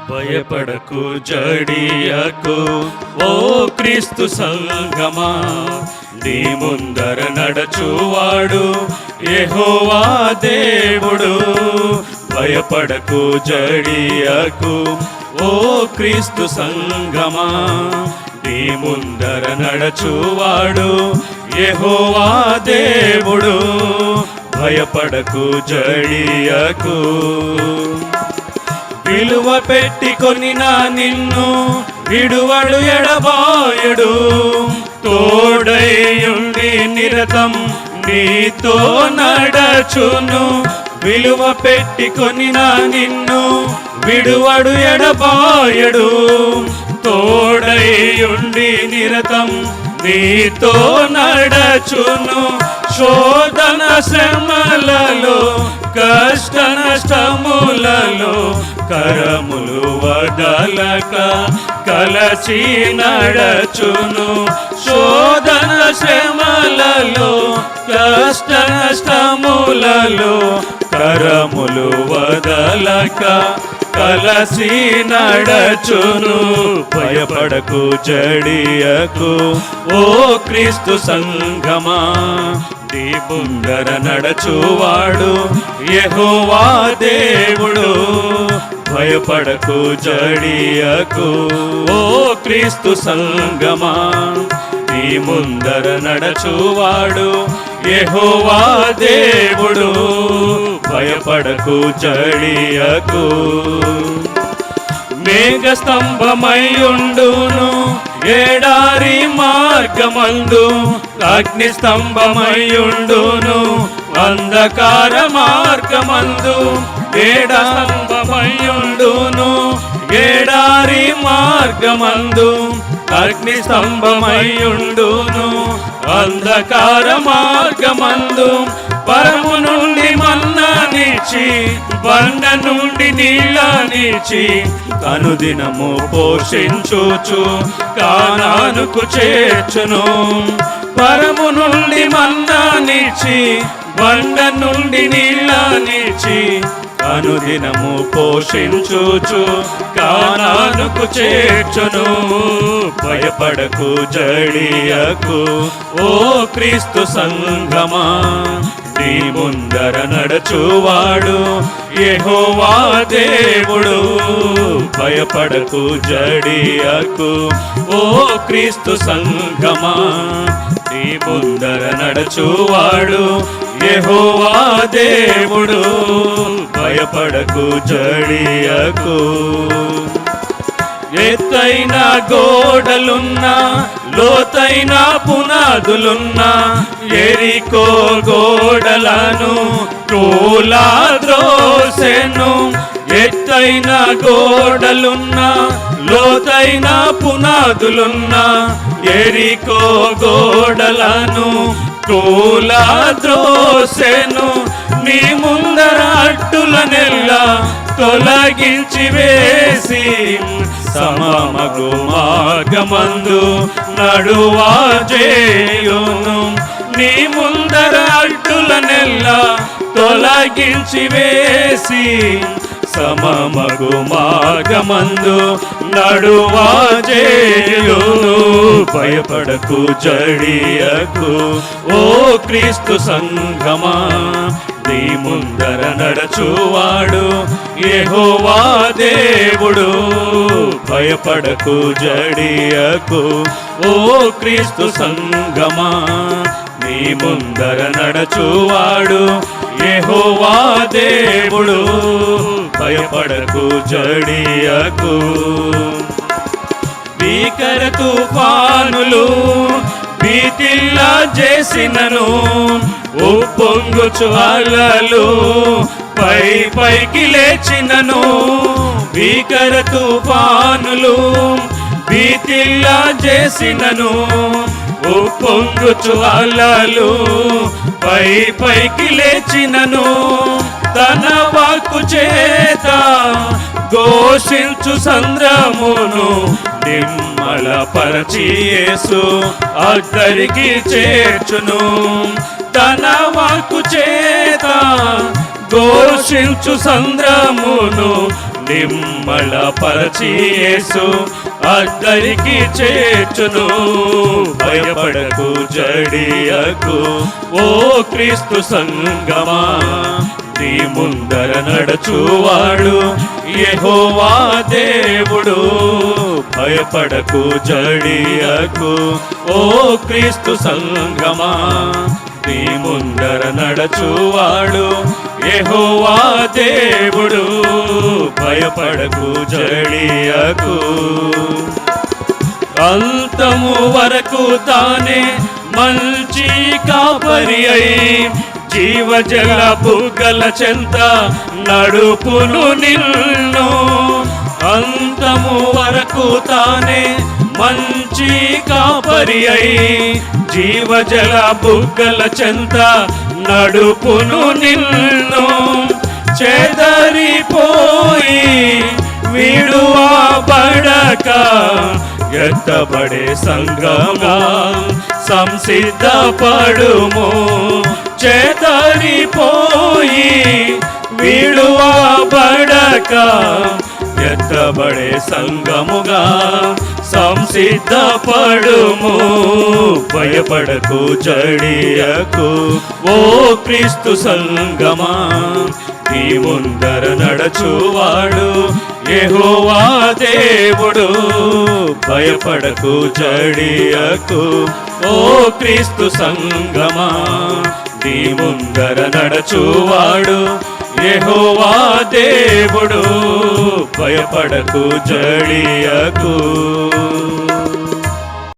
భయపడకు జడియకు ఓ క్రీస్తు సంగమా, నీ ముందర నడచువాడు యెహోవా దేవుడు. భయపడకు జడియకు ఓ క్రీస్తు సంగమా, నీ ముందర నడచువాడు యెహోవా దేవుడు. భయపడకు జడియకు. విలువ పెట్టుకొనిన నిన్ను విడువడు ఎడబాయుడు, తోడైయుండి నిరతం నీతో నడచును. విలువ పెట్టుకొనిన నిన్ను విడువడు ఎడబాయుడు, తోడైయుండి నిరతం నీతో నడచును. శోధన శ్రమలలో కష్ట నష్టములలో కరములు వదలక కలసి నడచును. శోధన శ్రమలలో కష్ట నష్టములలో కరములు వదలక కలసి నడచును. భయపడకు జడియకు ఓ క్రీస్తు సంగమా, నీ ముందర నడచువాడు యెహోవా దేవుడు. భయపడకు జడియకు ఓ క్రీస్తు సంగమా, నీ ముందర నడచువాడు యెహోవా దేవుడు. భయపడకు జడియకు. మేఘ స్తంభమయ్యుండును ఏడారి మార్గమందు, అగ్ని స్తంభమయ్యుండును అంధకార మార్గమందు. మేఘ స్తంభమయ్యుండును ఏడారి మార్గమందు, అగ్ని స్తంభమయ్యుండును అంధకార మార్గమందు. పరము నుండి మన్నానిచ్చి బండ నుండి నీళ్ళనిచ్చి అనుదినము పోషించుచు కానానుకు చేర్చును. పరము నుండి మన్నానిచ్చి బండ నుండి నీళ్ళనిచ్చి అనుదినము పోషించుచు కానానుకు చేర్చును. భయపడకు జడియకు ఓ క్రీస్తు సంగమా, నీ ముందర నడచువాడు యెహోవా దేవుడు. భయపడకు జడియకు ఓ క్రీస్తు సంగమా, నీ ముందర నడచువాడు యెహోవా దేవుడు. భయపడకు జడియకు. ఎత్తైన గోడలున్నా లోతైన పునాదులున్నా యెరికో గోడలను కూలద్రోసెను. ఎత్తైన గోడలున్నా లోతైన పునాదులున్నా యెరికో గోడలను కూలద్రోసెను. నీ ముందర అడ్డులనెల్లా తొలగించి వేసి సమమగు మార్గమందు నడువా చేయును. నీ ముందర అడ్డులనెల్లా తొలగించి వేసి సమమగు మార్గమందు నడువా చేయును. భయపడకు జడియకు ఓ క్రీస్తు సంగమా, నీ ముందర నడచువాడు యెహోవా దేవుడు. భయపడకు జడియకు ఓ క్రీస్తు సంగమా, నీ ముందర నడచువాడు యెహోవా దేవుడు. భయపడకు జడియకు. భీకర తుఫానులు భీతిల్లా చేసినను, ఉప్పొంగుచు అలలు పై పైకి లేచినను. భీకర తుఫానులు భీతిల్లా చేసినను, ఉప్పొంగుచు అలలు పై పైకి లేచినను. తన వాక్కు చేత ఘోషించు సంద్రమును నిమ్మల పరచి యేసు అద్దరికి చేర్చును. తన వాక్కు చేత ఘోషించు సంద్రమును నిమ్మళపరచి యేసు అద్దరికి చేర్చును. భయపడకు జడియకు ఓ క్రీస్తు సంగమా, నీ ముందర నడుచువాడు యెహోవా దేవుడు. భయపడకు జడియకు ఓ క్రీస్తు సంగమా, నీ ముందర నడుచువాడు యెహోవా దేవుడు. భయపడకు జడియకు. అంతము వరకు తానే మంచి కాపరి అయి జీవజల బుగ్గల చెంత నడుపును నిన్ను. అంతము వరకు తానే మంచి కాపరి అయి జీవజల బుగ్గల చెంత నడుపును నిన్ను. చెదరిపోయి విడువబడక ఎత్తబడే సంగమా సంసిద్ధపడుము. చెదరిపోయి విడువబడక ఎత్తబడే సంగముగా సంసిద్ధపడుము. భయపడకు జడియకు ఓ క్రీస్తు సంగమా, నీ ముందర నడుచువాడు యెహోవా దేవుడు. భయపడకు జడియకు ఓ క్రీస్తు సంగమా, నీ ముందర నడుచువాడు యెహోవా దేవుడు. భయపడకు జడియకు.